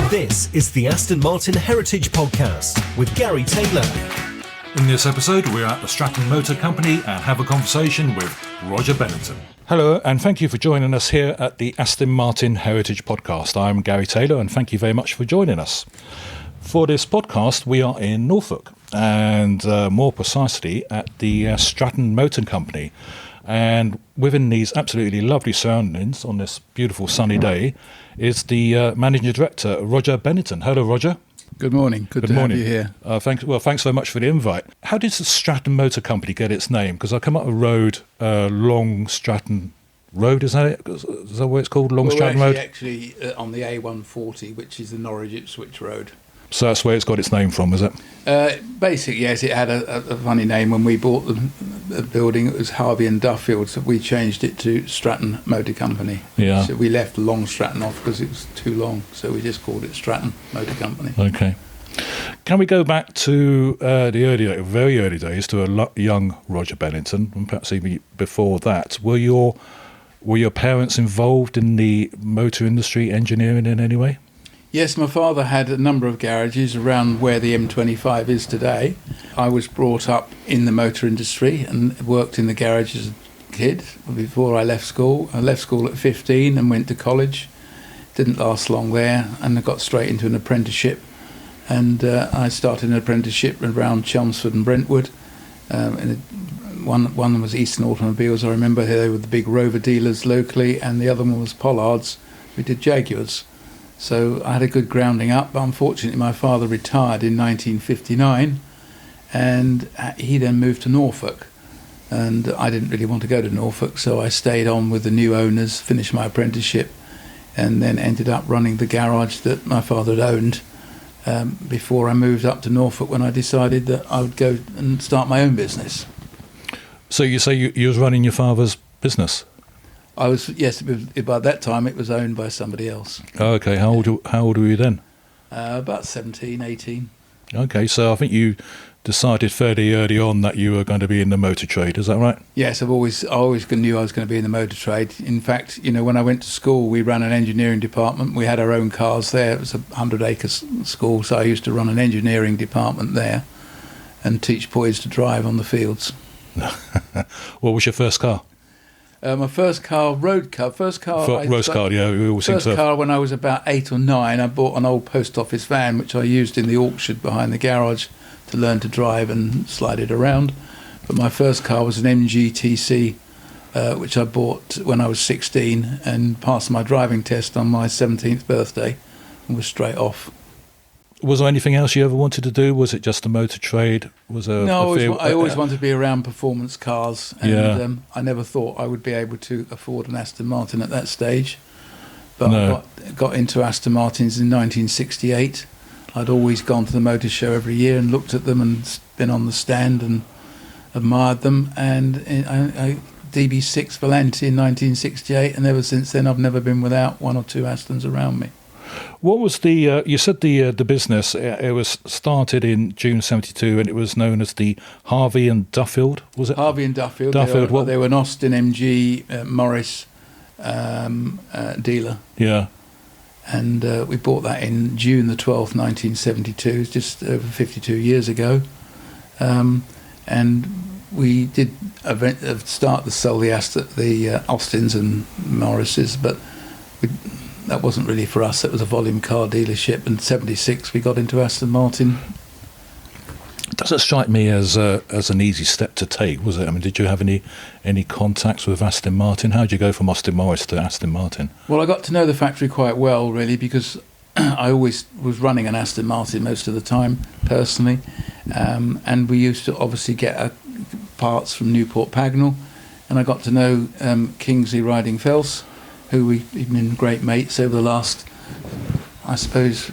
This is the Aston Martin Heritage Podcast with Garry Taylor. In this episode, we're at the Stratton Motor Company and have a conversation with Roger Bennington. Hello, and thank you for joining us here at the Aston Martin Heritage Podcast. I'm Garry Taylor, and thank you very much for joining us. For this podcast, we are in Norfolk, and more precisely at the Stratton Motor Company. And within these absolutely lovely surroundings on this beautiful sunny day is the Managing Director, Roger Bennington. Hello, Roger. Good morning. Good to have you here. Thanks very much for the invite. How did the Stratton Motor Company get its name? Because I come up a road, Long Stratton Road, is that it? Is that what it's called, Long Stratton Road? Actually, on the A140, which is the Norwich-Ipswich Road. So that's where it's got its name from, is it? Basically, yes, it had a funny name. When we bought the building, it was Harvey and Duffield, so we changed it to Stratton Motor Company. Yeah. So we left Long Stratton off because it was too long, so we just called it Stratton Motor Company. Okay. Can we go back to the very early days, to a young Roger Bennington, and perhaps even before that? Were your parents involved in the motor industry, engineering in any way? Yes, my father had a number of garages around where the M25 is today. I was brought up in the motor industry and worked in the garage as a kid before I left school. I left school at 15 and went to college. Didn't last long there, and I got straight into an apprenticeship. And I started an apprenticeship around Chelmsford and Brentwood. One was Eastern Automobiles, I remember. They were the big Rover dealers locally, and the other one was Pollard's. We did Jaguars. So I had a good grounding up, but unfortunately my father retired in 1959, and he then moved to Norfolk. And I didn't really want to go to Norfolk, so I stayed on with the new owners, finished my apprenticeship, and then ended up running the garage that my father had owned before I moved up to Norfolk, when I decided that I would go and start my own business. So you say you was running your father's business? I was, yes. By that time, it was owned by somebody else. Oh, okay. How old were you then? About 17, 18. Okay, so I think you decided fairly early on that you were going to be in the motor trade. Is that right? Yes, I always knew I was going to be in the motor trade. In fact, when I went to school, we ran an engineering department. We had our own cars there. It was a 100-acre school, so I used to run an engineering department there and teach boys to drive on the fields. What was your first car? My first car, road car. First car, when I was about 8 or 9, I bought an old post office van, which I used in the orchard behind the garage to learn to drive and slide it around. But my first car was an MGTC, which I bought when I was 16 and passed my driving test on my 17th birthday and was straight off. Was there anything else you ever wanted to do? Was it just the motor trade? I always wanted to be around performance cars, and I never thought I would be able to afford an Aston Martin at that stage. But I got into Aston Martins in 1968. I'd always gone to the motor show every year and looked at them and been on the stand and admired them. And I DB6 Valente in 1968, and ever since then I've never been without one or two Astons around me. What was the? You said the business. It was started in June '72, and it was known as the Harvey and Duffield. Was it Harvey and Duffield? They were an Austin MG Morris dealer. Yeah. And we bought that in June the 12th, 1972, just over 52 years ago. And we did start to sell the Austins and Morrises, but that wasn't really for us. It was a volume car dealership. In '76, we got into Aston Martin. Doesn't strike me as an easy step to take, was it? I mean, did you have any contacts with Aston Martin? How did you go from Austin Morris to Aston Martin? Well, I got to know the factory quite well, really, because I always was running an Aston Martin most of the time, personally. And we used to obviously get parts from Newport Pagnell. And I got to know Kingsley Riding Fels, who we've been great mates over the last, I suppose,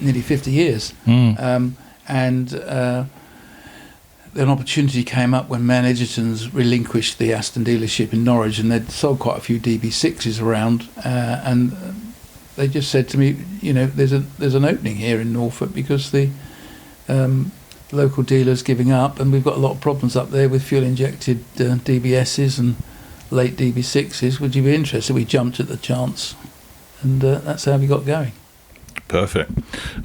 nearly 50 years. An opportunity came up when Man Edgerton's relinquished the Aston dealership in Norwich, and they'd sold quite a few DB6s around, and they just said to me, there's an opening here in Norfolk because the local dealer's giving up, and we've got a lot of problems up there with fuel-injected DBSs and late DB6s. Would you be interested? We jumped at the chance, and that's how we got going. Perfect.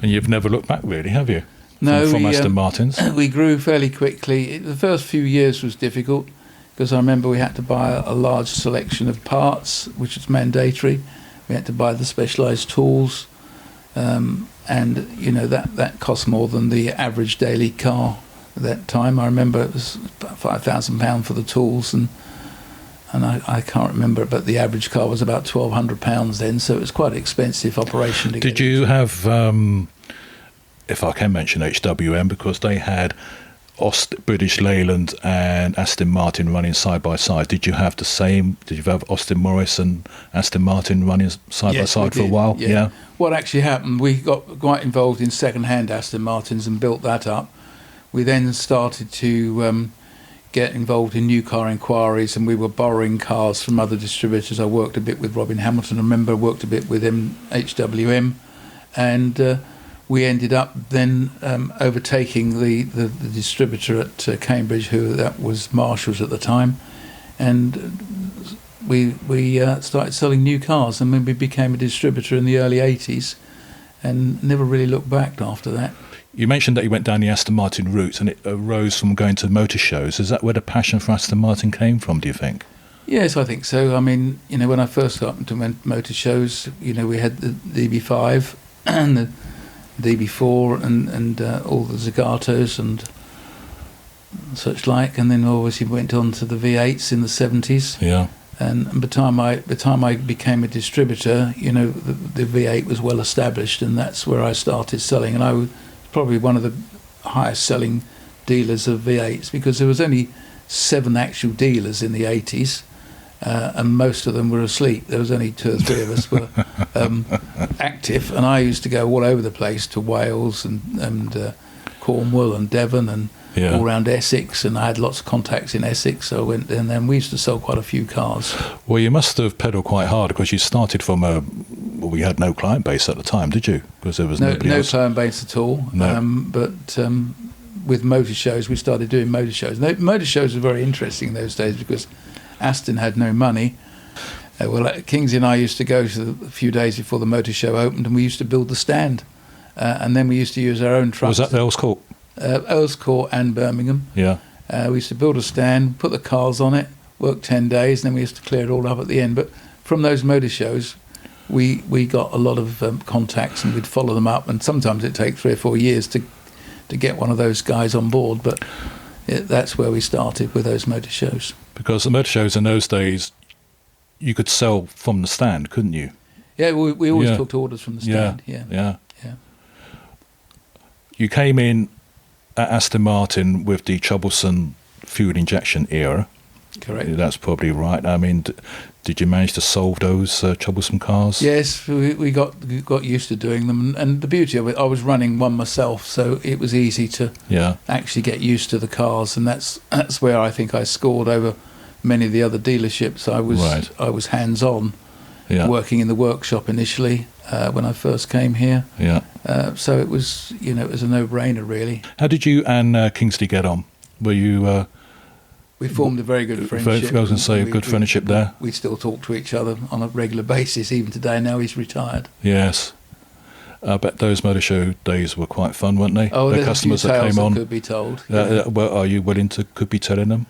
And you've never looked back, really, have you? No, from Aston Martins. We grew fairly quickly. The first few years was difficult because I remember we had to buy a large selection of parts, which was mandatory. We had to buy the specialised tools, and that cost more than the average daily car at that time. I remember it was about £5,000 for the tools, and I can't remember, but the average car was about £1,200 then, so it was quite an expensive operation. Did you have, if I can mention HWM, because they had British Leyland and Aston Martin running side by side. Did you have the same? Did you have Austin Morris and Aston Martin running side by side for a while? Yeah. What actually happened, we got quite involved in second-hand Aston Martins and built that up. We then started to get involved in new car inquiries, and we were borrowing cars from other distributors. I worked a bit with Robin Hamilton, I remember, worked a bit with HWM, and we ended up then overtaking the distributor at Cambridge, that was Marshall's at the time, and we started selling new cars, and then we became a distributor in the early 80s and never really looked back after that. You mentioned that you went down the Aston Martin route, and it arose from going to motor shows. Is that where the passion for Aston Martin came from, do you think? Yes, I think so. I mean, when I first got into motor shows, we had the DB5 and the DB4 and all the Zagatos and such like, and then obviously went on to the V8s in the 70s. Yeah. And by the time I became a distributor, the V8 was well established, and that's where I started selling. And I was probably one of the highest selling dealers of V8s, because there was only 7 actual dealers in the 80s. And most of them were asleep. There was only 2 or 3 of us were active, and I used to go all over the place to Wales and Cornwall and Devon and all around Essex, and I had lots of contacts in Essex, so I went, and then we used to sell quite a few cars. Well, you must have pedalled quite hard, because you started from we had no client base at the time, did you? Because there was no client base at all. No. But with motor shows, we started doing motor shows. Motor shows were very interesting in those days because Aston had no money. Kingsley and I used to go to a few days before the motor show opened, and we used to build the stand, and then we used to use our own trucks. Was that the Earls Court? Earls Court and Birmingham. Yeah. We used to build a stand, put the cars on it, work 10 days, and then we used to clear it all up at the end. But from those motor shows, we got a lot of contacts, and we'd follow them up, and sometimes it'd take 3 or 4 years to get one of those guys on board, but that's where we started with those motor shows. Because the motor shows in those days, you could sell from the stand, couldn't you? Yeah, we always took orders from the stand. Yeah. You came in at Aston Martin with the troublesome fuel injection era. Correct. That's probably right. I mean, did you manage to solve those troublesome cars? Yes, we got used to doing them, and the beauty of it, I was running one myself, so it was easy to actually get used to the cars, and that's where I think I scored over many of the other dealerships. I was hands-on, working in the workshop initially when I first came here. Yeah. So it was a no-brainer really. How did you and Kingsley get on? Were you? We formed a very good friendship. I was going to say, a good friendship there. We still talk to each other on a regular basis, even today. Now he's retired. Yes. I bet those motor show days were quite fun, weren't they? Oh, the there's customers a few that tales came on. could be told. Well, are you willing to could be telling them?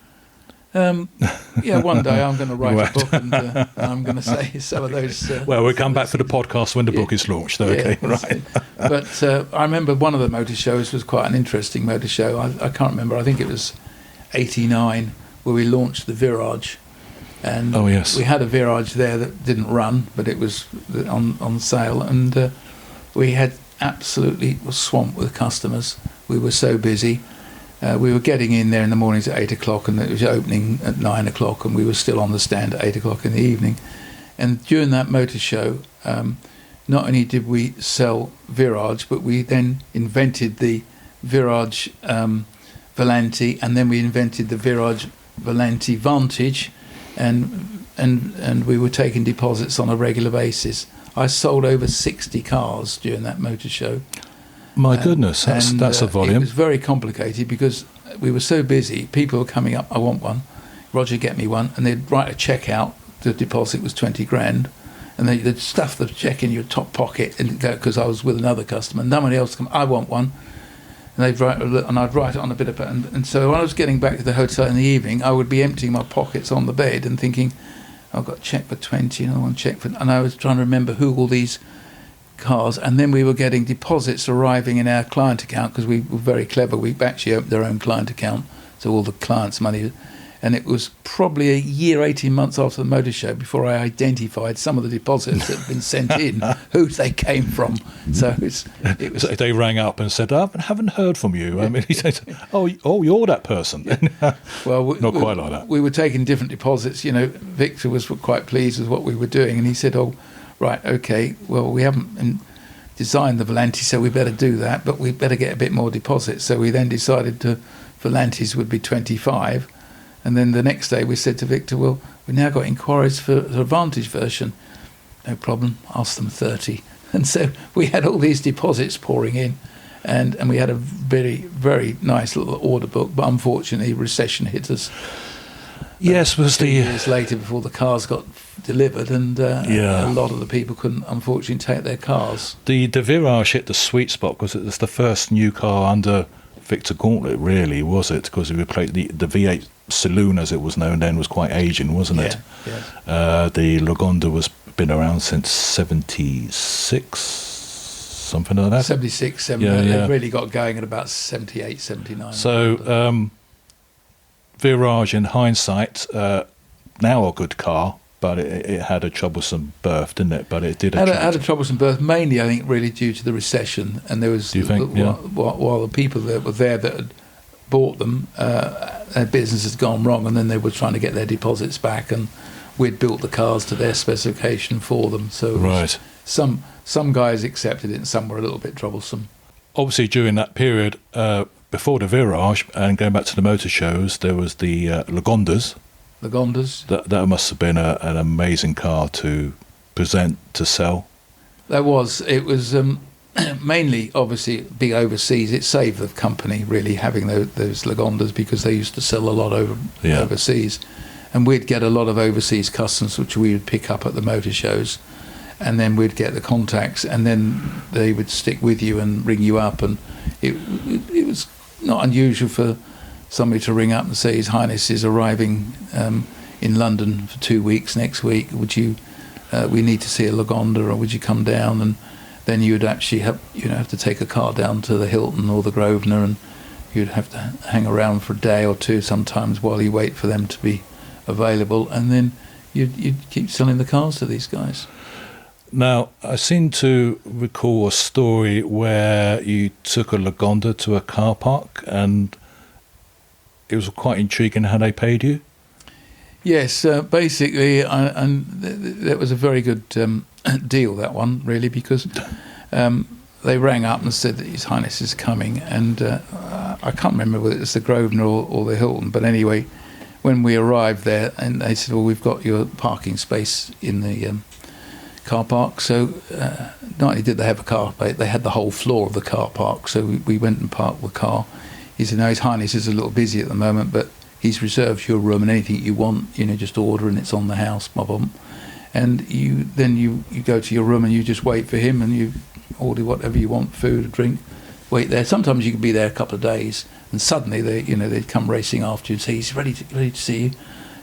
One day I'm going to write a book, and I'm going to say some of those. Well, we'll come back for the podcast when the book is launched. Okay, right. But I remember one of the motor shows was quite an interesting motor show. I can't remember. I think it was 89 where we launched the Virage, and we had a Virage there that didn't run, but it was on sale, and we had absolutely was swamped with customers. We were so busy. We were getting in there in the mornings at 8 o'clock, and it was opening at 9 o'clock, and we were still on the stand at 8 o'clock in the evening. And during that motor show, not only did we sell Virage, but we then invented the Virage Volante, and then we invented the Virage Volante Vantage, and we were taking deposits on a regular basis. I sold over 60 cars during that motor show. My goodness, that's a volume. It was very complicated because we were so busy. People were coming up, I want one, Roger, get me one, and they'd write a cheque out. The deposit was 20 grand, and they'd stuff the cheque in your top pocket, and go, because I was with another customer, and nobody else come, I want one. And I'd write it on a bit of paper. And so when I was getting back to the hotel in the evening, I would be emptying my pockets on the bed and thinking, I've got a cheque for 20, and I want a cheque for... And I was trying to remember who all these cars... And then we were getting deposits arriving in our client account, because we were very clever. We actually opened our own client account, so all the clients' money... And it was probably a year, 18 months after the motor show before I identified some of the deposits that had been sent in, who they came from. So it was. So they rang up and said, "I haven't heard from you." I mean, he said, "Oh, you're that person." Well, not quite like that. We were taking different deposits. Victor was quite pleased with what we were doing, and he said, "Oh, right, okay. Well, we haven't designed the Volanti, so we better do that, but we better get a bit more deposits." So we then decided Volantis would be 25. And then the next day we said to Victor, well, we've now got inquiries for the Advantage version. No problem, ask them 30. And so we had all these deposits pouring in, and we had a very, very nice little order book, but unfortunately recession hit us. Yes, was 2 years later before the cars got delivered, and Yeah. a lot of the people couldn't, unfortunately, take their cars. The Virage hit the sweet spot because it was the first new car under Victor Gauntlet, really, was it? Because we replaced the V8 Saloon, as it was known then, was quite aging, wasn't it? Yes. The Lagonda was been around since 76, something like that. 76, 78. They really got going at about 78, 79. So Virage, in hindsight, now a good car, but it had a troublesome birth, didn't it? But it did had a troublesome birth, mainly, I think, really due to the recession. And there was, Do you think? while the people that were there that had bought them, their business had gone wrong, and then they were trying to get their deposits back, and we'd built the cars to their specification for them. So Right. some guys accepted it, and some were a little bit troublesome. Obviously, during that period, before the Virage, and going back to the motor shows, there was the Lagondas. Lagondas. That must have been an amazing car to present, to sell. It was mainly, obviously, big overseas. It saved the company, really, having those Lagondas, because they used to sell a lot overseas. And we'd get a lot of overseas customers, which we would pick up at the motor shows. And then we'd get the contacts, and then they would stick with you and ring you up. And it was not unusual for somebody to ring up and say, His Highness is arriving in London for 2 weeks next week. Would you? We need to see a Lagonda, or would you come down? And then you would actually have to take a car down to the Hilton or the Grosvenor, and you'd have to hang around for a day or two sometimes while you wait for them to be available, and then you'd keep selling the cars to these guys. Now, I seem to recall a story where you took a Lagonda to a car park, and it was quite intriguing how they paid you. Yes, basically, and that was a very good deal, that one, really, because they rang up and said that His Highness is coming, and I can't remember whether it was the Grosvenor or the Hilton, but anyway, when we arrived there, and they said, well, we've got your parking space in the car park. So not only did they have a car, but they had the whole floor of the car park, so we went and parked the car. He said, no, His Highness is a little busy at the moment, but he's reserved your room, and anything you want, just order, and it's on the house, blah, blah. And you go to your room, and you just wait for him, and you order whatever you want, food or drink, wait there. Sometimes you could be there a couple of days, and suddenly they'd come racing after you and say, he's ready to see you.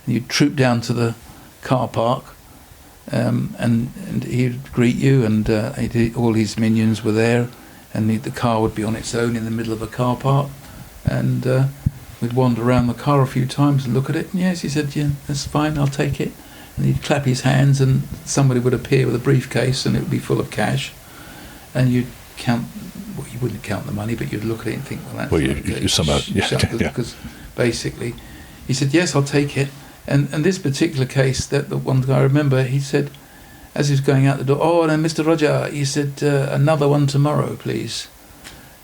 And you'd troop down to the car park, and he'd greet you, and all his minions were there, and the car would be on its own in the middle of a car park, and we'd wander around the car a few times and look at it, and yes, he said, yeah, that's fine, I'll take it. And he'd clap his hands, and somebody would appear with a briefcase, and it would be full of cash, and you'd count. Well, you wouldn't count the money, but you'd look at it and think, well, that's... Well, you somehow... Because basically, he said, yes, I'll take it. And this particular case, that the one guy I remember, he said, as he was going out the door, oh, no, Mr. Roger, he said, another one tomorrow, please.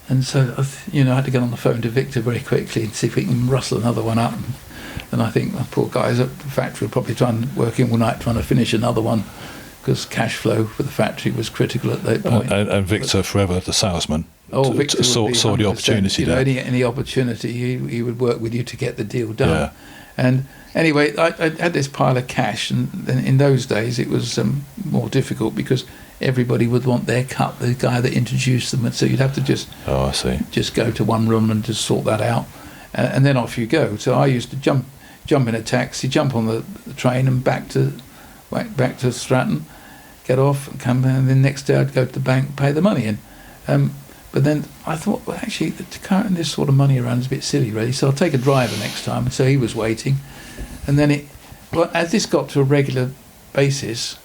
And so, I had to get on the phone to Victor very quickly and see if we can rustle another one up. And I think the poor guys at the factory were probably working all night trying to finish another one, because cash flow for the factory was critical at that point. And Victor, forever the salesman, Victor saw the opportunity there. Any opportunity, he would work with you to get the deal done. Yeah. And Anyway, I had this pile of cash, and then in those days it was more difficult because everybody would want their cut, the guy that introduced them, and so you'd have to just go to one room and just sort that out, and then off you go. So I used to jump in a taxi, jump on the train, and back to Stratton, get off and come, and then next day I'd go to the bank, pay the money in. But then I thought, well, actually, carrying this sort of money around is a bit silly, really. So I'll take a driver next time. So he was waiting. And then as this got to a regular basis,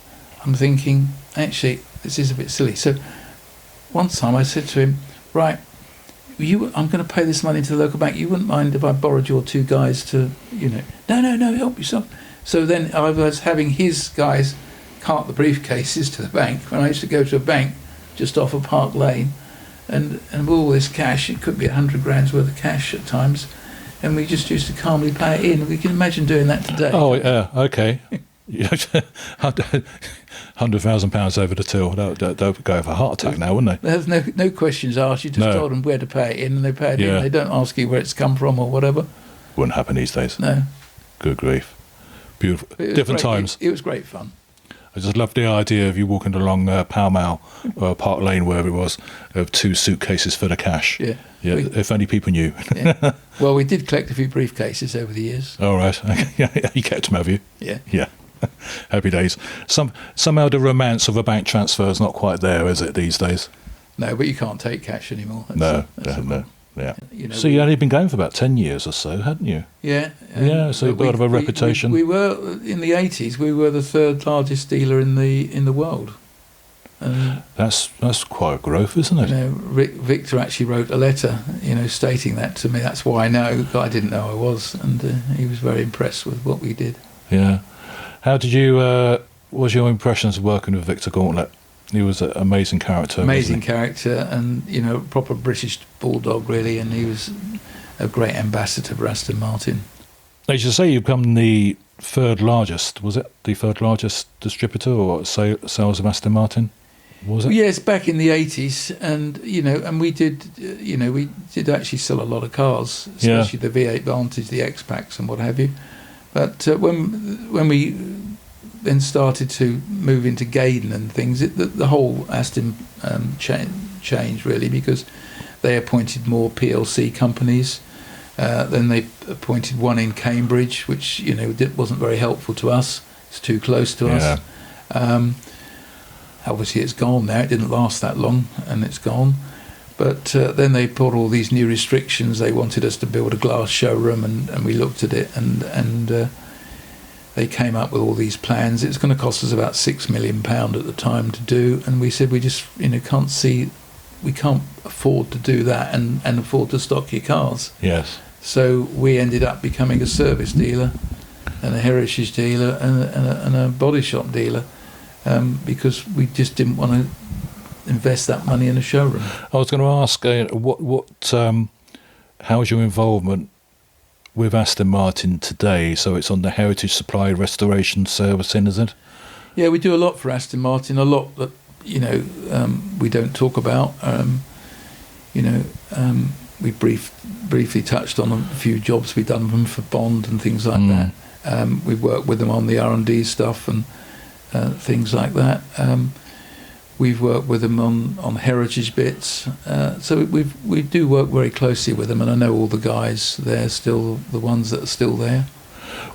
I'm thinking, actually, this is a bit silly. So one time I said to him, right, I'm going to pay this money to the local bank. You wouldn't mind if I borrowed your two guys to, no, help yourself. So then I was having his guys cart the briefcases to the bank when I used to go to a bank just off of Park Lane. And with all this cash, it could be 100 grand's worth of cash at times, and we just used to calmly pay it in. We can imagine doing that today. Oh, yeah, okay. £100,000 over the till. They'll go for a heart attack now, wouldn't they? There's no questions asked. You just told them where to pay it in, and they pay it in. They don't ask you where it's come from or whatever. Wouldn't happen these days. No. Good grief. Beautiful. Different times. It was great fun. I just love the idea of you walking along Pall Mall or Park Lane, wherever it was, of two suitcases full of cash. Yeah. If only people knew. Yeah. Well, we did collect a few briefcases over the years. All right. You kept them, have you? Yeah. Yeah. Happy days. Somehow the romance of a bank transfer is not quite there, is it, these days? No, but you can't take cash anymore. No. Yeah. So you'd only been going for about 10 years or so, hadn't you? Yeah. So you've got a reputation. We were, in the 80s, we were the third largest dealer in the world. That's quite a growth, isn't it? Victor actually wrote a letter, stating that to me. That's why I know. I didn't know I was, and he was very impressed with what we did. Yeah. How did you? What was your impressions of working with Victor Gauntlet? He was an amazing character. Amazing character, and proper British bulldog, really. And he was a great ambassador for Aston Martin. As you say, you've become the third largest. Was it the third largest distributor or sales of Aston Martin? Was it? Yes, back in the 80s, and and we did actually sell a lot of cars, especially the V8 Vantage, the X-Packs, and what have you. But when we then started to move into Gaydon and things, the whole Aston changed really, because they appointed more PLC companies. Then they appointed one in Cambridge, which wasn't very helpful to us. It's too close to us. Obviously, it's gone now. It didn't last that long, and it's gone. But then they put all these new restrictions. They wanted us to build a glass showroom, and we looked at it, and they came up with all these plans. It's going to cost us about £6 million at the time to do, and we said we just we can't afford to do that and afford to stock your cars. Yes. So we ended up becoming a service dealer and a heritage dealer and a body shop dealer, because we just didn't want to invest that money in a showroom. I was going to ask, how's your involvement with Aston Martin today? So it's on the heritage supply restoration servicing, is it? Yeah, we do a lot for Aston Martin, a lot that we don't talk about. We briefly touched on a few jobs we've done for them for Bond and things like that. We've worked with them on the R&D stuff and things like that. We've worked with them on heritage bits. So we do work very closely with them, and I know all the guys there, still the ones that are still there.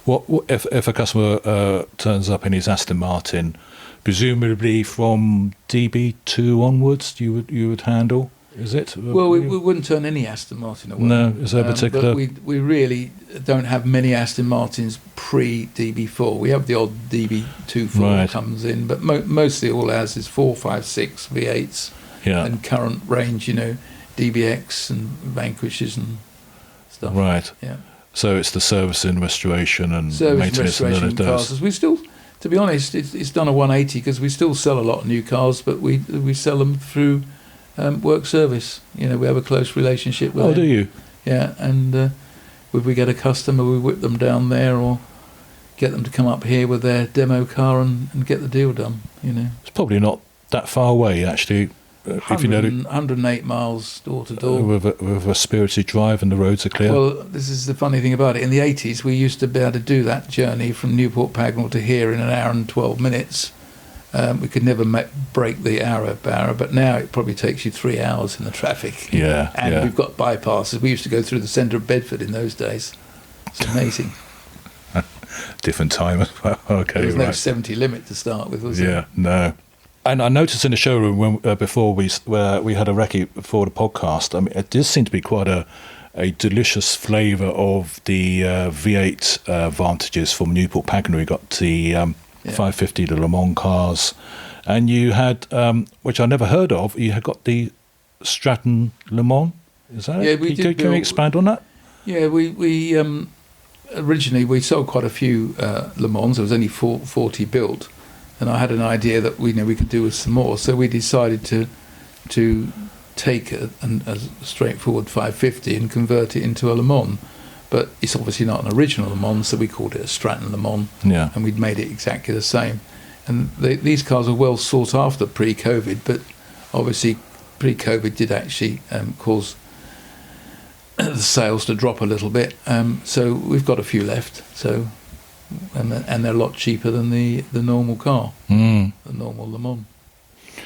What if a customer turns up in his Aston Martin, presumably from DB2 onwards, you would handle? Is it? Well, we wouldn't turn any Aston Martin away. No, is there a particular? But we really don't have many Aston Martins pre-DB4. We have the odd DB24 comes in, but mostly all ours is 4, 5, 6 V8s and current range, DBX and Vanquishes and stuff. Right. Yeah. So it's the servicing, restoration, and maintenance and restoration cars. We still, to be honest, it's done a 180 because we still sell a lot of new cars, but we sell them through work service. We have a close relationship with them. Oh, do you? Yeah, and if we get a customer, we whip them down there or get them to come up here with their demo car and get the deal done. It's probably not that far away, actually. if you know, 108 miles door to door. With a spirited drive and the roads are clear. Well, this is the funny thing about it. In the 80s, we used to be able to do that journey from Newport Pagnell to here in an hour and 12 minutes. We could never break the hour barrier, but now it probably takes you 3 hours in the traffic. Yeah, and we've got bypasses. We used to go through the centre of Bedford in those days. It's amazing. Different time as well. Okay, there was no 70 limit to start with, was there? Yeah, no. And I noticed in the showroom when before we had a recce for the podcast, I mean, it does seem to be quite a delicious flavour of the V8 Vantages from Newport Pagnell. We got the 550, the Le Mans cars, and you had, which I never heard of, you had got the Stratton Le Mans. Is that it? Can you expand on that? Yeah, we originally we sold quite a few Le Mans. There was only 40 built. And I had an idea that we could do with some more, so we decided to take a straightforward 550 and convert it into a Le Mans. But it's obviously not an original Le Mans, so we called it a Stratton Le Mans, and we'd made it exactly the same. And these cars are well sought after pre-COVID, but obviously pre-COVID did actually cause the sales to drop a little bit. So we've got a few left. So. And they're a lot cheaper than the normal car, the normal Le Mans. I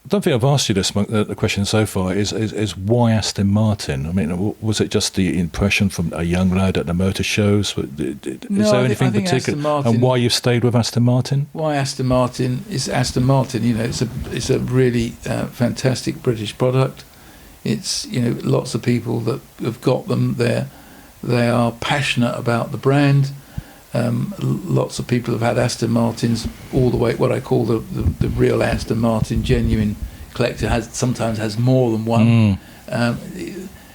don't think I've asked you this. The question so far is why Aston Martin? I mean, was it just the impression from a young lad at the motor shows? Is there anything particular? And why you've stayed with Aston Martin? Why Aston Martin is Aston Martin. It's a really fantastic British product. It's lots of people that have got them there. They are passionate about the brand. Lots of people have had Aston Martins all the way. What I call the real Aston Martin genuine collector sometimes has more than one. And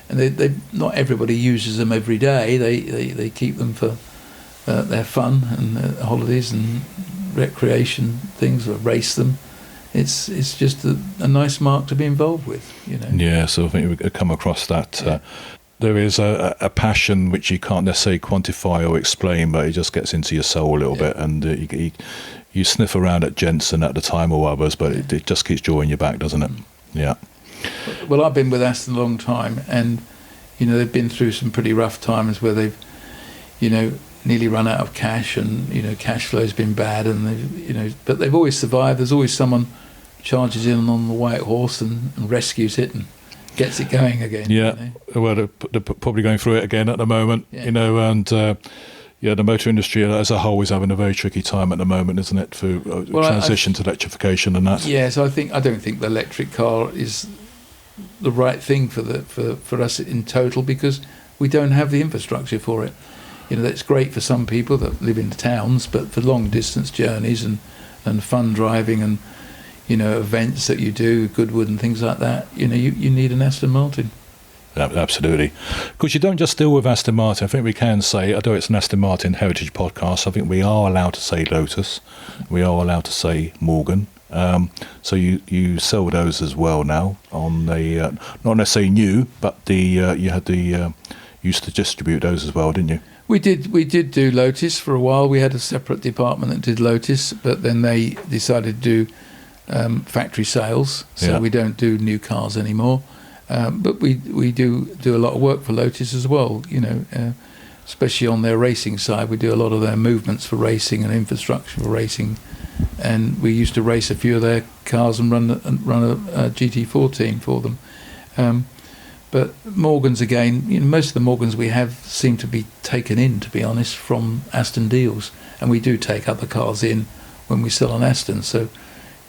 they not everybody uses them every day. They keep them for their fun and holidays and recreation things, or race them. It's just a nice mark to be involved with. Yeah, so I think we come across that. Yeah. There is a passion which you can't necessarily quantify or explain, but it just gets into your soul a little bit, and you sniff around at Jensen at the time or others, but it just keeps drawing you back, doesn't it? Yeah. Well, I've been with Aston a long time, and they've been through some pretty rough times where they've nearly run out of cash, and cash flow's been bad, and they've but they've always survived. There's always someone charges in on the white horse and rescues it and gets it going again. Yeah, well, they're probably going through it again at the moment, and the motor industry as a whole is having a very tricky time at the moment, isn't it, for transition to electrification and that. Yeah, so I don't think the electric car is the right thing for us in total, because we don't have the infrastructure for it. That's great for some people that live in the towns, but for long distance journeys and fun driving and events that you do, Goodwood and things like that, you need an Aston Martin. Absolutely. Because you don't just deal with Aston Martin. I think we can say, although it's an Aston Martin Heritage podcast, I think we are allowed to say Lotus. We are allowed to say Morgan. So you sell those as well now on the, not necessarily new, but you used to distribute those as well, didn't you? We did do Lotus for a while. We had a separate department that did Lotus, but then they decided to do factory sales, so we don't do new cars anymore. But we do a lot of work for Lotus as well, especially on their racing side. We do a lot of their movements for racing and infrastructure for racing, and we used to race a few of their cars and run a GT4 team for them. But Morgans again, most of the Morgans we have seem to be taken in, to be honest, from Aston deals, and we do take other cars in when we sell an Aston. So.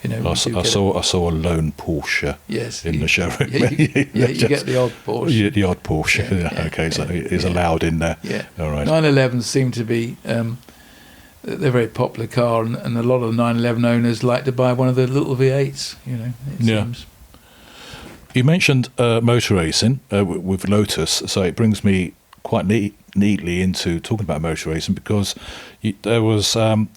I saw a lone Porsche in the showroom. You get the odd Porsche. The odd Porsche. So it's allowed in there. Yeah. All right. 911s seem to be they're a very popular car, and a lot of the 911 owners like to buy one of the little V8s. It seems. You mentioned motor racing with Lotus, so it brings me quite neatly into talking about motor racing, because there was Stratton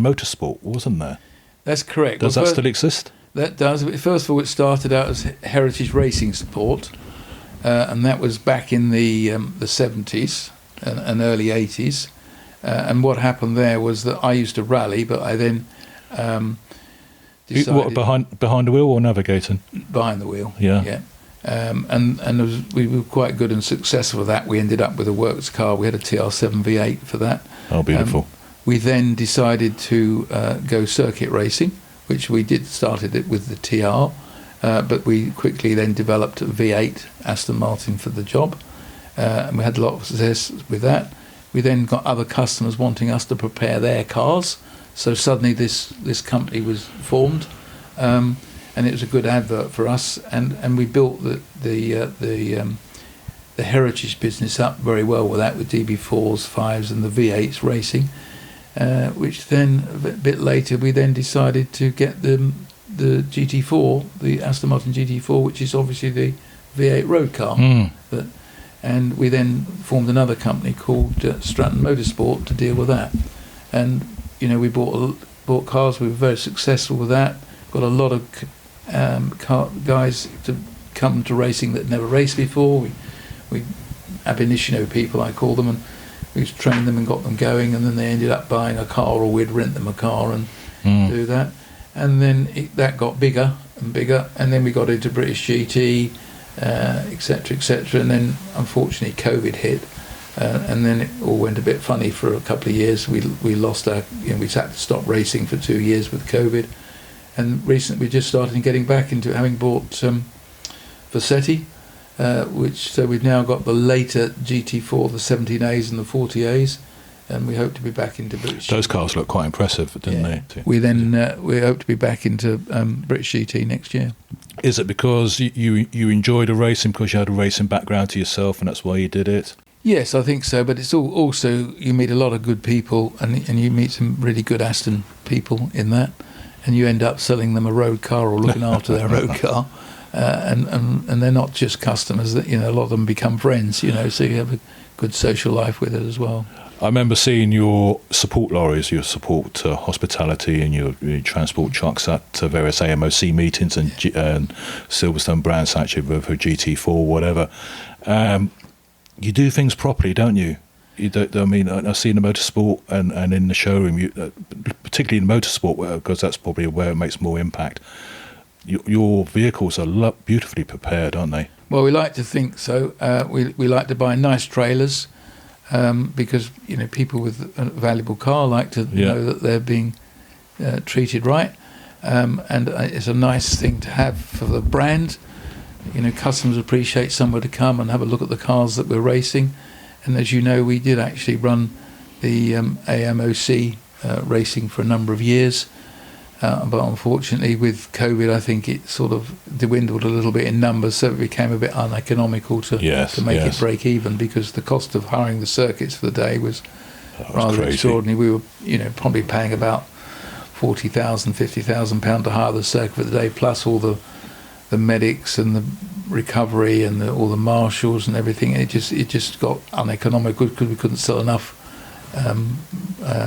Motorsport, wasn't there? That's correct. Does that still exist? That does. First of all, it started out as Heritage Racing Support, and that was back in the 70s and early 80s. And what happened there was that I used to rally, but I then decided behind the wheel or navigating? behind the wheel. Yeah. And we were quite good and successful with that. We ended up with a works car. We had a TR7 V8 for that. Oh, beautiful. We then decided to go circuit racing, which we started it with the TR, but we quickly then developed a V8 Aston Martin for the job, and we had a lot of success with that. We then got other customers wanting us to prepare their cars, so suddenly this company was formed, and it was a good advert for us, and we built the heritage business up very well with that, with DB4s, 5s, and the V8s racing. Which then a bit later we then decided to get the GT4, the Aston Martin GT4, which is obviously the V8 road car. And we then formed another company called Stratton Motorsport to deal with that. And we bought cars. We were very successful with that. Got a lot of guys to come to racing that never raced before. We ab initio people, I call them, and we trained them and got them going, and then they ended up buying a car, or we'd rent them a car and do that. And then that got bigger and bigger, and then we got into British GT, etc., etc. And then unfortunately COVID hit, and then it all went a bit funny for a couple of years. We lost our, we had to stop racing for 2 years with COVID, and recently we just started getting back into having bought Versetti. So we've now got the later GT4, the 17As and the 40As, and we hope to be back into British. Those cars look quite impressive, didn't they? We hope to be back into British GT next year. Is it because you enjoyed the racing because you had a racing background to yourself, and that's why you did it? Yes, I think so. But it's also you meet a lot of good people, and you meet some really good Aston people in that, and you end up selling them a road car or looking after their road car. And they're not just customers, that a lot of them become friends, so you have a good social life with it as well. I remember seeing your support lorries, your support hospitality, and your transport trucks at various AMOC meetings and Silverstone brands actually with a GT4, whatever. You do things properly, don't you? I've seen the motorsport and in the showroom, particularly in motorsport, because that's probably where it makes more impact. Your vehicles are beautifully prepared, aren't they? Well, we like to think so. We like to buy nice trailers because people with a valuable car like to know that they're being treated right, and it's a nice thing to have for the brand. Customers appreciate somewhere to come and have a look at the cars that we're racing, and as you know, we did actually run the AMOC racing for a number of years. But unfortunately with COVID, I think it sort of dwindled a little bit in numbers, so it became a bit uneconomical to make it break even, because the cost of hiring the circuits for the day was rather crazy. Extraordinary. We were probably paying about £40,000, £50,000 to hire the circuit for the day, plus all the medics and the recovery and all the marshals and everything. It just got uneconomical because we couldn't sell enough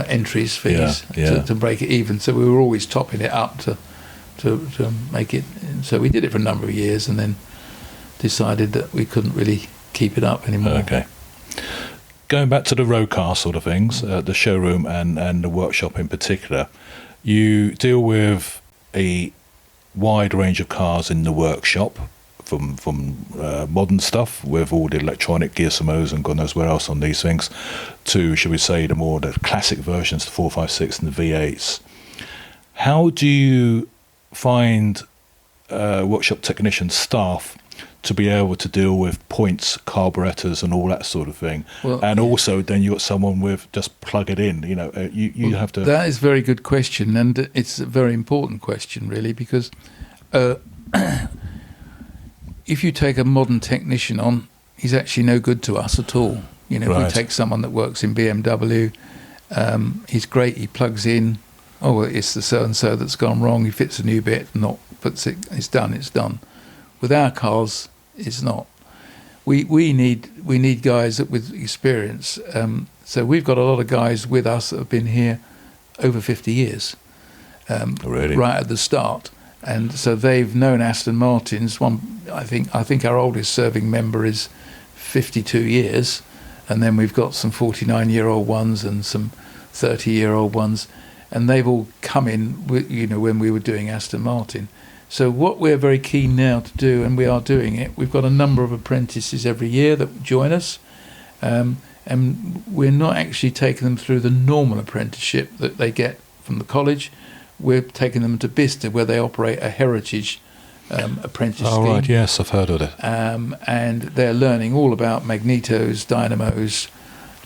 entries fees to break it even, so we were always topping it up to make it. So we did it for a number of years, and then decided that we couldn't really keep it up anymore. Okay. Going back to the road car sort of things, the showroom and the workshop in particular, you deal with a wide range of cars in the workshop, from modern stuff with all the electronic gizmos and God knows where else on these things, to, shall we say, the classic versions, the 456 and the V8s. How do you find workshop technician staff to be able to deal with points, carburetors and all that sort of thing? And also then you've got someone with just plug it in, you have to... That is a very good question, and it's a very important question really, because if you take a modern technician on, he's actually no good to us at all. If we take someone that works in BMW, he's great, he plugs in, it's the so-and-so that's gone wrong, he fits a new bit, puts it, it's done. With our cars, it's not. We need guys with experience. So we've got a lot of guys with us that have been here over 50 years, right at the start. And so they've known Aston Martins. I think our oldest serving member is 52 years, and then we've got some 49-year-old ones and some 30-year-old ones. and they've all come in, when we were doing Aston Martin. So what we're very keen now to do, and we are doing it, we've got a number of apprentices every year that join us, and we're not actually taking them through the normal apprenticeship that they get from the college. We're taking them to Bicester, where they operate a heritage apprentice scheme. Right, yes, I've heard of it. And they're learning all about magnetos, dynamos,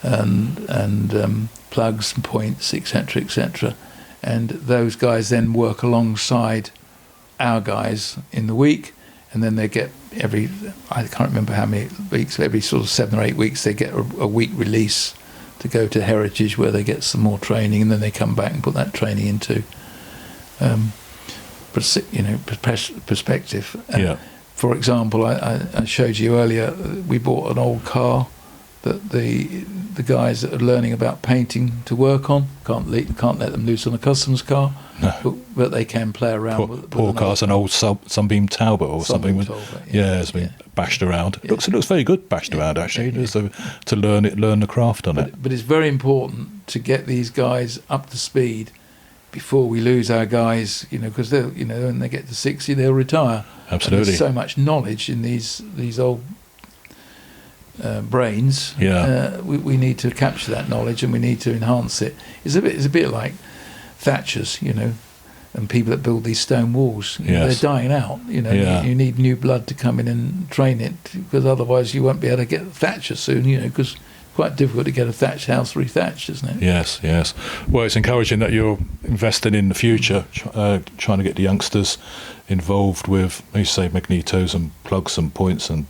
and plugs and points, etc., etc. And those guys then work alongside our guys in the week, and then they get I can't remember how many weeks, every sort of 7 or 8 weeks they get a week release to go to Heritage, where they get some more training, and then they come back and put that training into perspective. For example, I showed you earlier, we bought an old car that the guys that are learning about painting to work on can't let them loose on a customs car. No. But they can play around with poor car's an old Sunbeam Talbot or something. It's been bashed around. It looks very good bashed around, actually. So to learn the craft on it. But it's very important to get these guys up to speed before we lose our guys, because they'll, when they get to 60, they'll retire. Absolutely. And there's so much knowledge in these old brains. We need to capture that knowledge, and we need to enhance it. It's a bit like thatchers, and people that build these stone walls. They're dying out. You need new blood to come in and train it, because otherwise you won't be able to get a thatcher soon. Because it's quite difficult to get a thatched house rethatched, isn't it? Yes. Well, it's encouraging that you're investing in the future, trying to get the youngsters involved with, as you say, magnetos and plugs and points and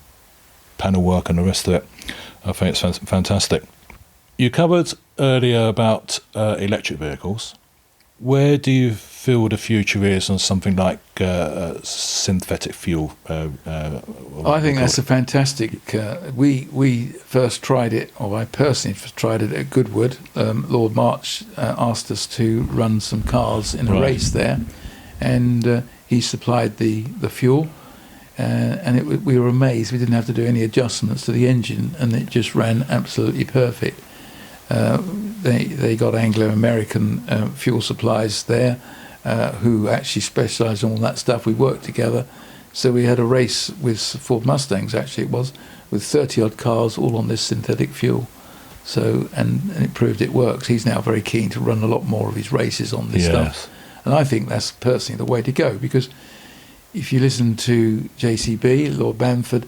panel work and the rest of it. I think it's fantastic. You covered earlier about electric vehicles. Where do you feel the future is on something like synthetic fuel? I think that's a fantastic. We first tried it, or I personally first tried it at Goodwood. Lord March asked us to run some cars in a race there, and he supplied the fuel. And we were amazed. We didn't have to do any adjustments to the engine, and it just ran absolutely perfect. They got Anglo-American fuel supplies there, who actually specialised in all that stuff. We worked together. So we had a race with Ford Mustangs, actually it was, with 30-odd cars all on this synthetic fuel. So and it proved it works. He's now very keen to run a lot more of his races on this stuff. And I think that's personally the way to go, because if you listen to JCB, Lord Bamford,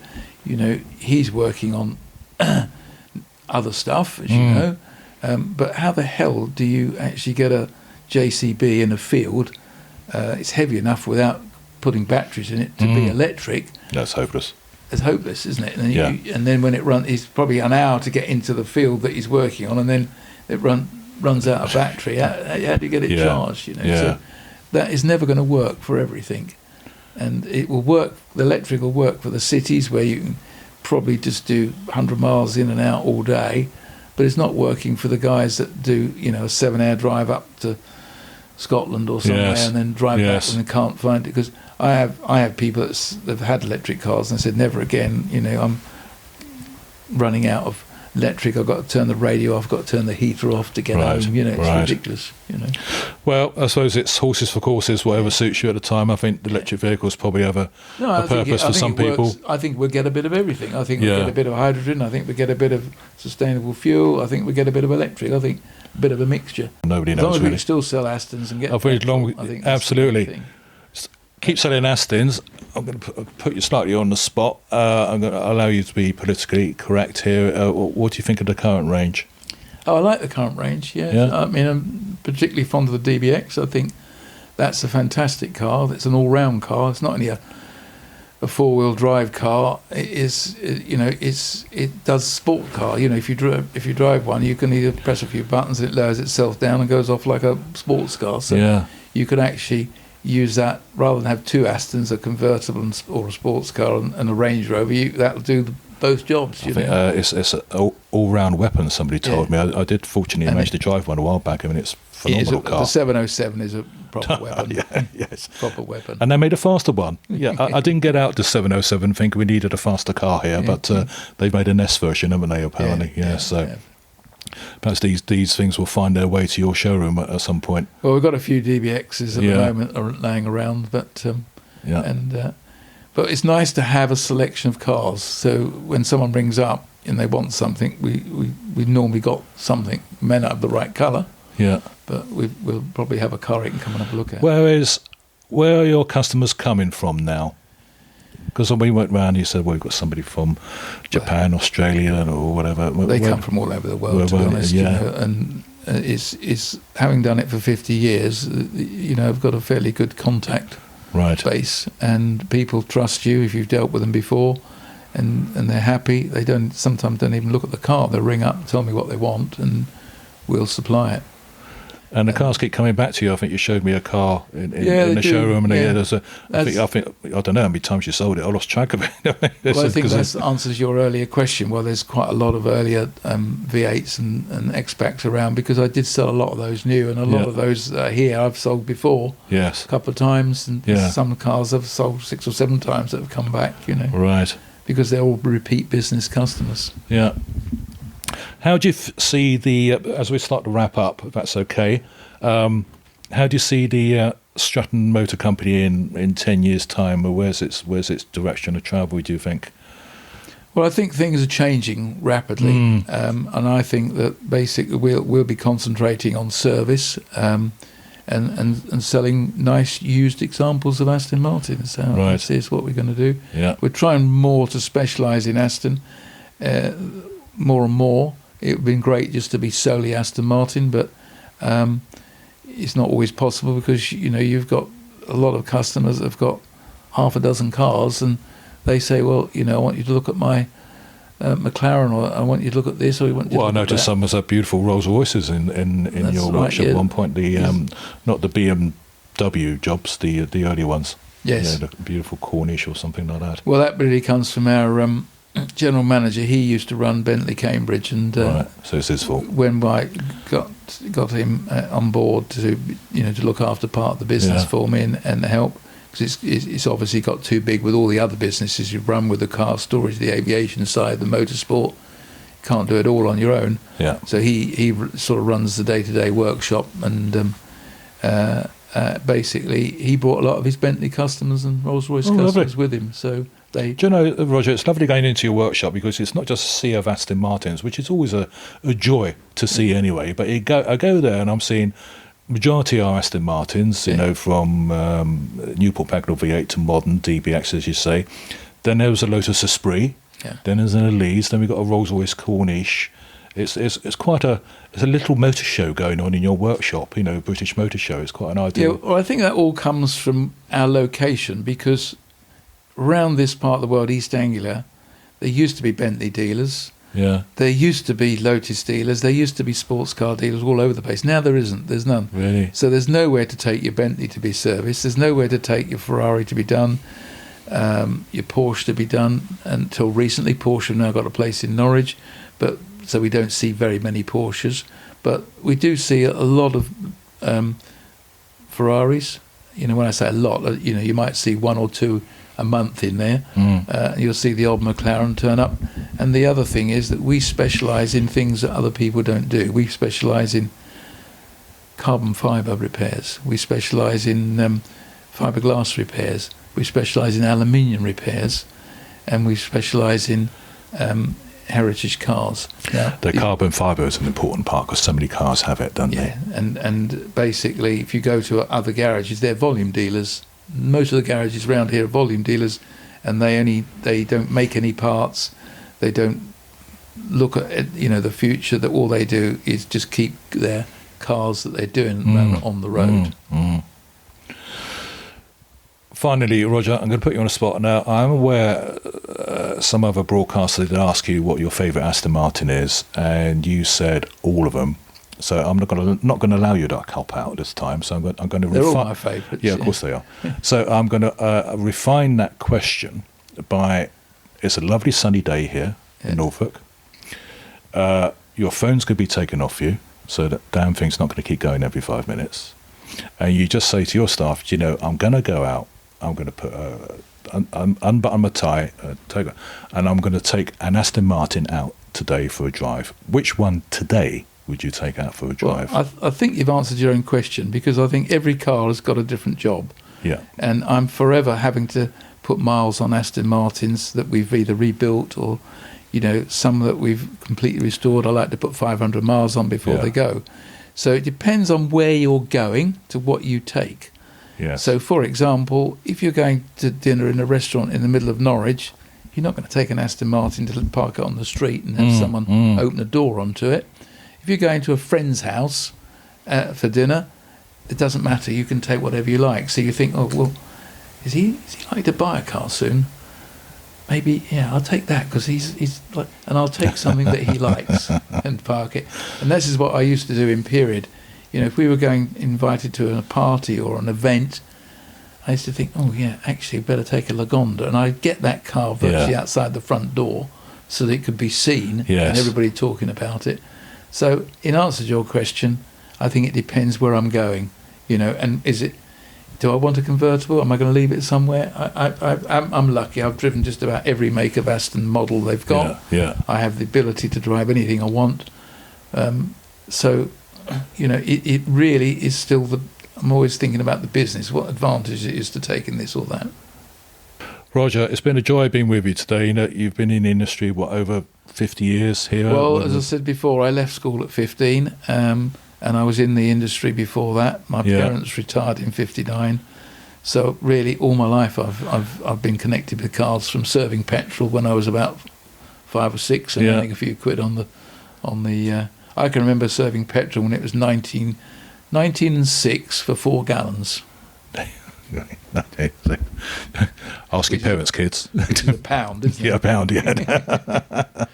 he's working on other stuff, as you know. But how the hell do you actually get a JCB in a field? It's heavy enough without putting batteries in it to be electric. That's hopeless. It's hopeless, isn't it? And then when it runs, it's probably an hour to get into the field that he's working on, and then it runs out of battery. How do you get it charged? So that is never going to work for everything. And it will work. The electric will work for the cities where you can probably just do 100 miles in and out all day, but it's not working for the guys that do a 7-hour drive up to Scotland or somewhere and then drive back and they can't find it. Because I have people that have had electric cars and said never again. I'm running out of electric. I've got to turn the radio off. I've got to turn the heater off to get home. It's ridiculous. Well, I suppose it's horses for courses, whatever suits you at the time. I think the electric vehicles probably have a purpose for some people. I think we'll get a bit of everything. I think we'll get a bit of hydrogen. I think we'll get a bit of sustainable fuel. I think we'll get a bit of electric. I think a bit of a mixture. Nobody knows. As long as we really. can still sell Astons and get. I think absolutely. Keep selling Astons. I'm going to put you slightly on the spot. I'm going to allow you to be politically correct here. What do you think of the current range? Oh, I like the current range, yeah. I mean, I'm particularly fond of the DBX. I think that's a fantastic car. It's an all-round car. It's not only a four-wheel drive car. It is, it does sport car. If you drive one, you can either press a few buttons, it lowers itself down and goes off like a sports car. So you could actually use that rather than have two Astons, a convertible or a sports car and a Range Rover. That'll do both jobs. I think it's an all-round weapon. Somebody told me. I did fortunately manage to drive one a while back. I mean, it's a phenomenal car. The 707 is a proper weapon. Yes, proper weapon. And they made a faster one. I didn't get out the 707 thinking we needed a faster car here, but they've made an S version, haven't they? Apparently, so. Perhaps these things will find their way to your showroom at some point. Well, we've got a few DBXs at the moment are laying around, but but it's nice to have a selection of cars. So when someone brings up and they want something, we normally got something. May not have the right colour, but we'll probably have a car you can come and have a look at. Where are your customers coming from now? Because when we went round, you said, well, we've got somebody from Japan, Australia, or whatever. They come from all over the world, to be honest. Yeah. You know, and it's having done it for 50 years, you know, I've got a fairly good contact base, and people trust you if you've dealt with them before, and they're happy. They sometimes don't even look at the car. They ring up, tell me what they want, and we'll supply it. And the cars keep coming back to you. I think you showed me a car in the showroom, and there's I don't know how many times you sold it. I lost track of it. Well, I think that answers your earlier question. Well, there's quite a lot of earlier V8s and X-Packs around, because I did sell a lot of those new, and a lot of those here I've sold before. Yes, a couple of times, and some cars I've sold 6 or 7 times that have come back. You know, right? Because they're all repeat business customers. Yeah. How do you see the, as we start to wrap up, if that's okay, how do you see the Stratton Motor Company in 10 years' time, or where's its direction of travel, do you think? Well, I think things are changing rapidly, and I think that basically we'll be concentrating on service and selling nice used examples of Aston Martins. So this is what we're going to do. Yeah. We're trying more to specialise in Aston. More and more, it would have been great just to be solely Aston Martin, but it's not always possible, because you know you've got a lot of customers that have got half a dozen cars, and they say, well, you know, I want you to look at my McLaren, or I want you to look at this, or I want you to look I noticed some of the beautiful Rolls Royces in your workshop at one point. Not the BMW jobs, the earlier ones. Yes, the beautiful Cornish or something like that. Well, that really comes from our general manager. He used to run Bentley Cambridge, and so it's his fault. When I got him on board to look after part of the business for me and help, because it's obviously got too big with all the other businesses you run, with the car storage, the aviation side, the motorsport. Can't do it all on your own. Yeah. So he sort of runs the day-to-day workshop, and basically he brought a lot of his Bentley customers and Rolls-Royce customers with him. So. Do you know, Roger, it's lovely going into your workshop, because it's not just a sea of Aston Martins, which is always a joy to see anyway. But I go there and I'm seeing majority are Aston Martins, you know, from Newport Pagnell V8 to modern DBX, as you say. Then there was a Lotus Esprit. Yeah. Then there's an Elise. Then we've got a Rolls-Royce Corniche. It's quite a little motor show going on in your workshop, you know, British Motor Show. It's quite an ideal. Yeah, well, I think that all comes from our location, because around this part of the world, East Anglia, there used to be Bentley dealers. Yeah. There used to be Lotus dealers. There used to be sports car dealers all over the place. Now there isn't. There's none. Really? So there's nowhere to take your Bentley to be serviced. There's nowhere to take your Ferrari to be done, your Porsche to be done. Until recently, Porsche have now got a place in Norwich, but so we don't see very many Porsches. But we do see a lot of Ferraris. You know, when I say a lot, you know, you might see 1 or 2 a month in there. You'll see the odd McLaren turn up. And the other thing is that we specialise in things that other people don't do. We specialise in carbon fibre repairs. We specialise in fiberglass repairs. We specialise in aluminium repairs. And we specialise in heritage cars. Now, the carbon fibre is an important part, because so many cars have it, don't they? And basically, if you go to other garages, they're volume dealers. Most of the garages around here are volume dealers, and they don't make any parts. They don't look at the future. That all they do is just keep their cars that they're doing on the road. Finally, Roger, I'm going to put you on the spot now. I'm aware some other broadcasters did ask you what your favourite Aston Martin is, and you said all of them. So I'm not going to allow you to help out this time. So I'm going to. They're all my favourites. Yeah, of course they are. So I'm going to refine that question by: it's a lovely sunny day here in Norfolk. Your phone's going to be taken off you, so that damn thing's not going to keep going every 5 minutes. And you just say to your staff, I'm going to go out. I'm going to put unbutton my tie, and I'm going to take an Aston Martin out today for a drive? Which one today would you take out for a drive? Well, I think you've answered your own question, because I think every car has got a different job. Yeah. And I'm forever having to put miles on Aston Martins that we've either rebuilt or, some that we've completely restored. I like to put 500 miles on before they go. So it depends on where you're going to what you take. Yeah. So, for example, if you're going to dinner in a restaurant in the middle of Norwich, you're not going to take an Aston Martin to park it on the street and have someone open a door onto it. If you're going to a friend's house for dinner, it doesn't matter. You can take whatever you like. So you think, oh, well, is he likely to buy a car soon? Maybe, I'll take that because he's like, and I'll take something that he likes and park it. And this is what I used to do in period. If we were invited to a party or an event, I used to think, oh yeah, actually, better take a Lagonda, and I'd get that car virtually outside the front door so that it could be seen and everybody talking about it. So, in answer to your question, I think it depends where I'm going, and do I want a convertible? Am I going to leave it somewhere? I'm lucky. I've driven just about every make of Aston model they've got. Yeah. I have the ability to drive anything I want. So, it really is still I'm always thinking about the business, what advantage it is to taking this or that. Roger, it's been a joy being with you today. You've been in the industry, over 50 years here? Well, as I said before, I left school at 15, and I was in the industry before that. My parents retired in 59. So really, all my life I've been connected with cars, from serving petrol when I was about 5 or 6 and earning a few quid on the. I can remember serving petrol when it was 19 and 6 for 4 gallons. Okay. Ask your parents, kids. It's a pound, isn't it? Yeah, a pound, yeah.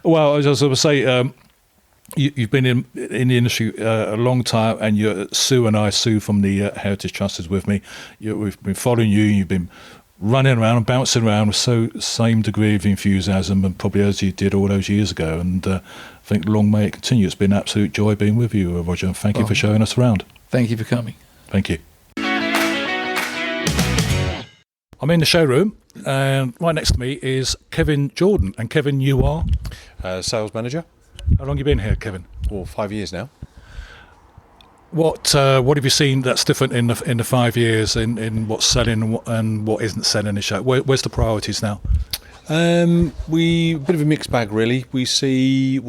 Well, as I was going to say, you've been in the industry a long time, and Sue from the Heritage Trust is with me. We've been following you. You've been running around and bouncing around with same degree of enthusiasm, and probably as you did all those years ago. And I think long may it continue. It's been an absolute joy being with you, Roger. And thank you for showing us around. Thank you for coming. Thank you. I'm in the showroom, and right next to me is Kevin Jordan. And Kevin, you are? Sales manager. How long have you been here, Kevin? 5 years now. What have you seen that's different in the 5 years in what's selling and what isn't selling in the show? Where's the priorities now? We a bit of a mixed bag, really. We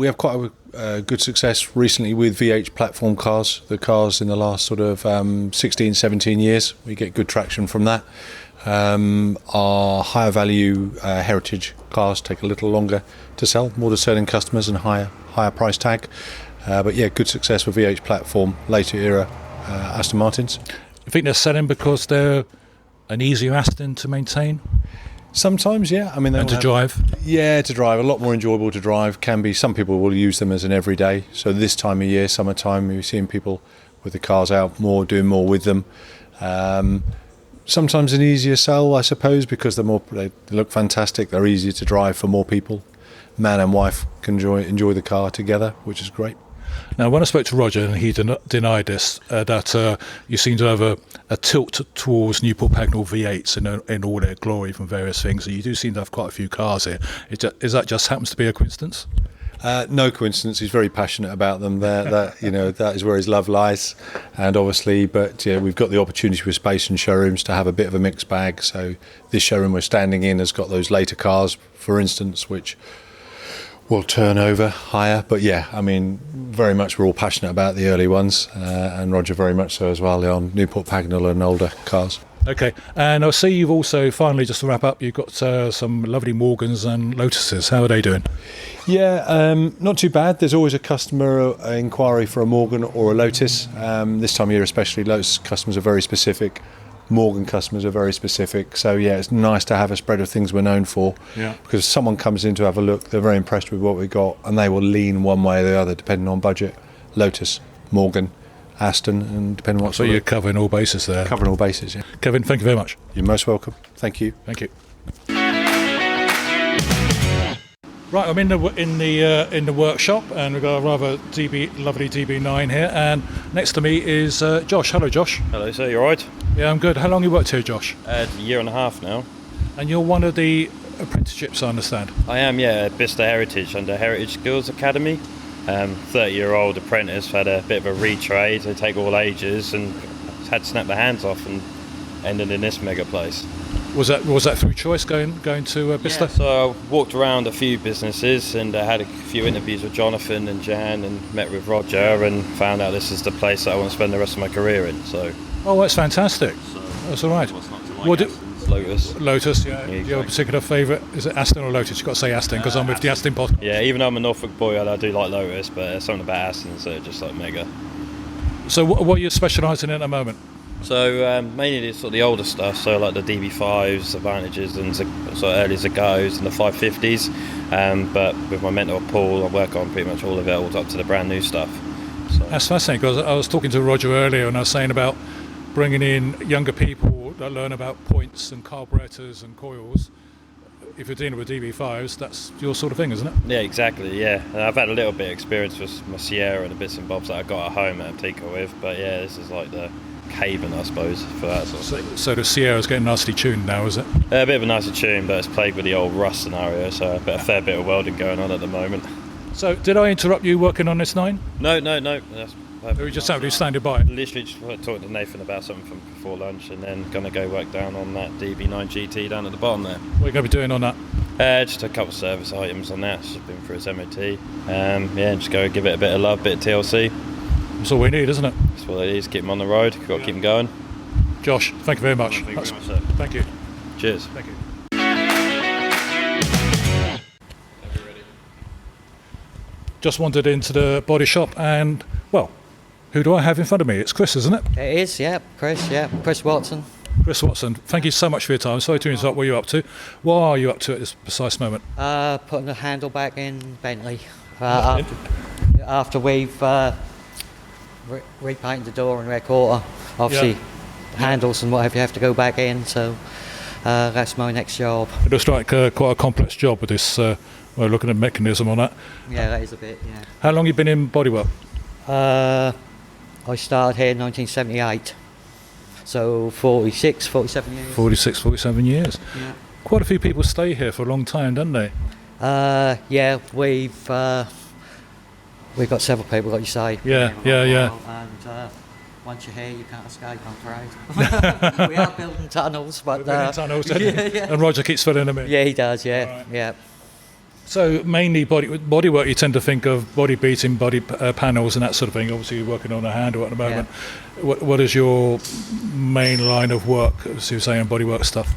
have quite a good success recently with VH platform cars. The cars in the last sort of 16, 17 years, we get good traction from that. Our higher value heritage cars take a little longer to sell, more discerning customers and higher price tag. But yeah, good success with VH platform, later era Aston Martins. You think they're selling because they're an easier Aston to maintain? Sometimes, yeah. I mean, and to drive? Yeah, to drive. A lot more enjoyable to drive. Can be. Some people will use them as an everyday. So this time of year, summertime, you're seeing people with the cars out more, doing more with them. Sometimes an easier sell, I suppose, because they look fantastic. They're easier to drive for more people. Man and wife can enjoy the car together, which is great. Now, when I spoke to Roger, and he denied this, that you seem to have a tilt towards Newport Pagnell V8s in all their glory from various things, and you do seem to have quite a few cars here. Is that just happens to be a coincidence? No coincidence. He's very passionate about them. That is where his love lies, and obviously, but yeah, we've got the opportunity with space and showrooms to have a bit of a mixed bag. So this showroom we're standing in has got those later cars, for instance, which will turn over higher. But yeah, I mean, very much we're all passionate about the early ones, and Roger very much so as well, on Newport Pagnell and older cars. Okay, and I see you've also, finally, just to wrap up, you've got some lovely Morgans and Lotuses. How are they doing? Yeah, not too bad. There's always a customer inquiry for a Morgan or a Lotus. This time of year especially, Lotus customers are very specific. Morgan customers are very specific. So yeah, it's nice to have a spread of things we're known for. Yeah. Because someone comes in to have a look, they're very impressed with what we got, and they will lean one way or the other depending on budget. Lotus, Morgan, Aston, and depending on what. So you're covering all bases there. Covering all bases, yeah. Kevin, thank you very much. You're most welcome. Thank you. Thank you. Right, I'm in the workshop, and we've got a rather lovely DB9 here, and next to me is Josh. Hello, Josh. Hello, sir. You all right? Yeah, I'm good. How long have you worked here, Josh? A year and a half now. And you're one of the apprenticeships, I understand. I am, yeah, Bicester Heritage under Heritage Skills Academy. 30-year-old apprentice, had a bit of a retrade. They take all ages and had to snap their hands off and ended in this mega place. Was that through choice going to Bicester? Yeah, so I walked around a few businesses and had a few interviews with Jonathan and Jan and met with Roger and found out this is the place that I want to spend the rest of my career in. So. Oh, that's fantastic. So, that's all right. What's not to like Lotus. Lotus, yeah. Exactly. Do you have a particular favourite? Is it Aston or Lotus? You've got to say Aston because I'm with the Aston podcast. Yeah, even though I'm a Norfolk boy, I do like Lotus, but there's something about Aston, so just like mega. So what are you specialising in at the moment? So mainly sort of the older stuff, so like the DB5s, Advantages, and sort of early Zagos and the 550s. But with my mentor Paul, I work on pretty much all of it, all up to the brand new stuff. So. That's fascinating because I was talking to Roger earlier and I was saying about bringing in younger people that learn about points and carburetors and coils. If you're dealing with DB5s, that's your sort of thing, isn't it? Yeah, exactly, yeah. And I've had a little bit of experience with my Sierra and the bits and bobs that I got at home that I'm tinker with, but yeah, this is like the haven, I suppose, for that sort of thing. So the Sierra's getting nicely tuned now, is it? A bit of a nicer tune, but it's plagued with the old rust scenario, so a fair bit of welding going on at the moment. So did I interrupt you working on this 9? No. That's Or you just simply standing by? Literally just talking to Nathan about something from before lunch and then going to go work down on that DB9 GT down at the bottom there. What are you going to be doing on that? Just a couple of service items on that. It's just been through its MOT. Just go give it a bit of love, bit of TLC. That's all we need, isn't it? That's what it is. Keep them on the road. Got to keep them going. Josh, thank you very much. Thank you very much, sir. Thank you. Cheers. Thank you. Just wandered into the body shop and, well, who do I have in front of me? It's Chris, isn't it? It is, yeah. Chris Watson. Chris Watson, thank you so much for your time. Sorry to interrupt. What are you up to? What are you up to at this precise moment? Putting the handle back in Bentley. After we've repainted the door and rear quarter, obviously handles and whatever you have to go back in, so that's my next job. It looks like quite a complex job with this, looking at mechanism on that. Yeah, that is a bit, yeah. How long have you been in bodywork? I started here in 1978, so 46, 47 years. 46, 47 years. Yeah. Quite a few people stay here for a long time, don't they? Yeah, we've got several people, like you say. Yeah. And once you're here, you can't escape, I'm afraid. We are building tunnels, but... tunnels, and Roger keeps filling them in. Yeah, he does, yeah, Right. yeah. So mainly bodywork, you tend to think of body beating, body panels and that sort of thing. Obviously you're working on a handle at the moment. Yeah. What is your main line of work, as you say, on bodywork stuff?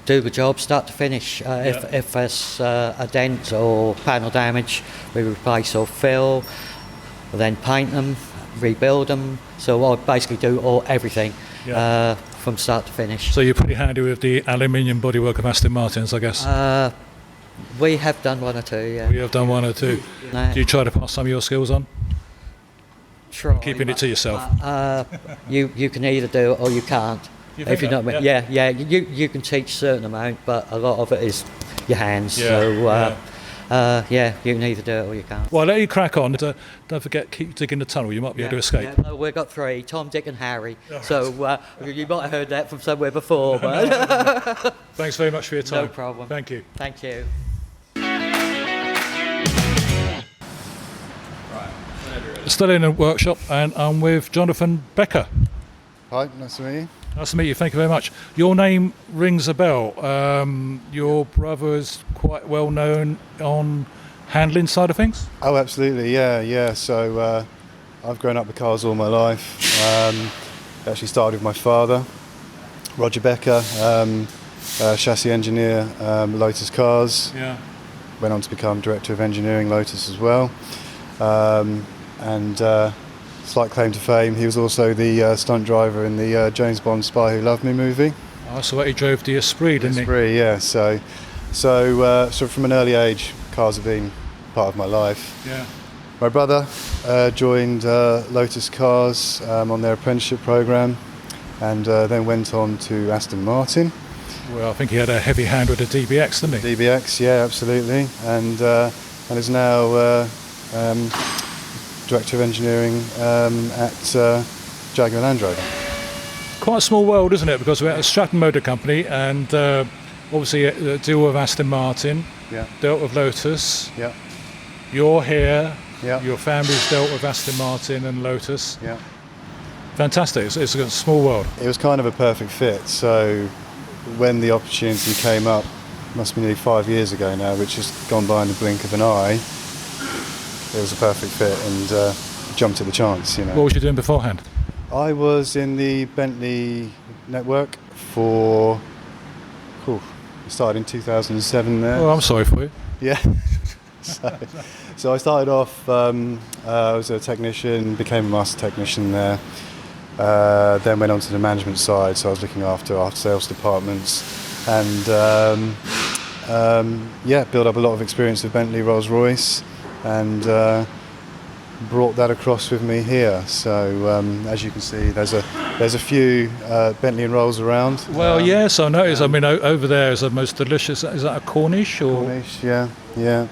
Do the job start to finish. If there's a dent or panel damage, we replace or fill, we'll then paint them, rebuild them. So I basically do everything from start to finish. So you're pretty handy with the aluminium bodywork of Aston Martins, I guess? We have done one or two, yeah. We have done one or two. Do you try to pass some of your skills on? Try, keeping it to yourself? You can either do it or you can't. You if you know what I mean. yeah. Yeah. You can teach a certain amount, but a lot of it is your hands. Yeah, so yeah. You can either do it or you can't. Well, I'll let you crack on. Don't forget, keep digging the tunnel. You might be able to escape. Yeah, no, we've got 3: Tom, Dick, and Harry. So you might have heard that from somewhere before. But Thanks very much for your time. No problem. Thank you. Thank you. Still in a workshop, and I'm with Jonathan Becker. Hi, nice to meet you. Nice to meet you. Thank you very much. Your name rings a bell. Your brother is quite well known on handling side of things. Oh, absolutely, yeah. So I've grown up with cars all my life. Actually started with my father, Roger Becker, chassis engineer, Lotus Cars. Yeah. Went on to become director of engineering Lotus as well. And slight claim to fame, he was also the stunt driver in the James Bond Spy Who Loved Me movie. Oh, so he drove the Esprit, didn't Esprit, yeah. So from an early age, cars have been part of my life. Yeah. My brother joined Lotus Cars on their apprenticeship program, and then went on to Aston Martin. Well, I think he had a heavy hand with the DBX, didn't he? DBX, yeah, absolutely, and is now Director of Engineering at Jaguar Land Rover. Quite a small world, isn't it? Because we're at a Stratton Motor Company, and obviously deal with Aston Martin, Yeah. dealt with Lotus. Yeah. You're here. Yeah. Your family's dealt with Aston Martin and Lotus. Yeah. Fantastic. It's a small world. It was kind of a perfect fit. So when the opportunity came up, must be nearly 5 years ago now, which has gone by in the blink of an eye, it was a perfect fit and jumped at the chance, you know. What was you doing beforehand? I was in the Bentley network for, I started in 2007 there. Oh, I'm sorry for you. Yeah. So I started off, I was a technician, became a master technician there, then went on to the management side, so I was looking after our sales departments and built up a lot of experience with Bentley, Rolls-Royce and brought that across with me here. So as you can see, there's a few Bentley and Rolls around. Well, yes, I noticed. I mean, over there is the most delicious. Is that a Cornish or? Cornish, yeah. You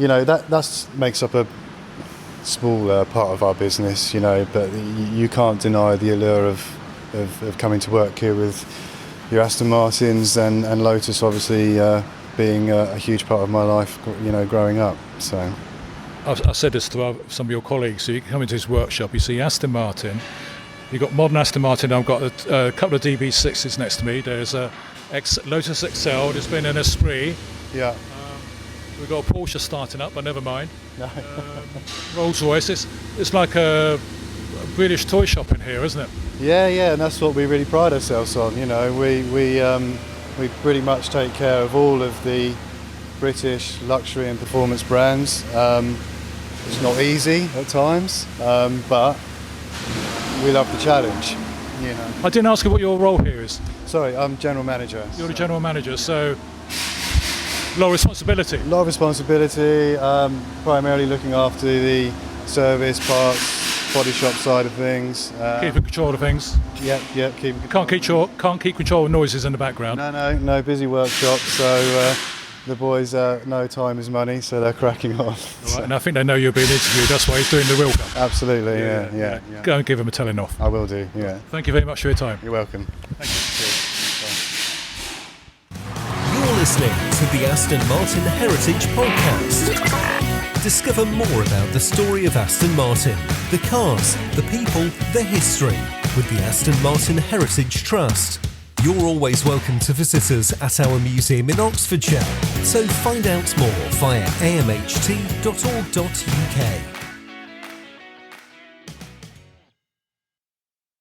know that makes up a small part of our business. You know, but you can't deny the allure of coming to work here with your Aston Martins and Lotus, obviously being a huge part of my life. You know, growing up. So. I said this to some of your colleagues. So you come into his workshop, you see Aston Martin. You've got modern Aston Martin. I've got a couple of DB6s next to me. There's a Lotus XL. There's been an Esprit. Yeah. We've got a Porsche starting up, but never mind. Rolls Royce. It's like a British toy shop in here, isn't it? Yeah, and that's what we really pride ourselves on. You know, we pretty much take care of all of the British luxury and performance brands. It's not easy at times, but we love the challenge. You know. I didn't ask you what your role here is. Sorry, I'm general manager. You're the general manager, so a lot of responsibility. A lot of responsibility, primarily looking after the service parts, body shop side of things. Keeping control of things. Yeah, keeping control. Can't keep control of noises in the background. No, busy workshop, so the boys know time is money, so they're cracking on. Right, and I think they know you're being interviewed, that's why he's doing the real come. Absolutely, yeah. Go and give him a telling off. I will do, yeah. Thank you very much for your time. You're welcome. Thank you. You're listening to the Aston Martin Heritage Podcast. Discover more about the story of Aston Martin, the cars, the people, the history with the Aston Martin Heritage Trust. You're always welcome to visit us at our museum in Oxfordshire, so find out more via amht.org.uk.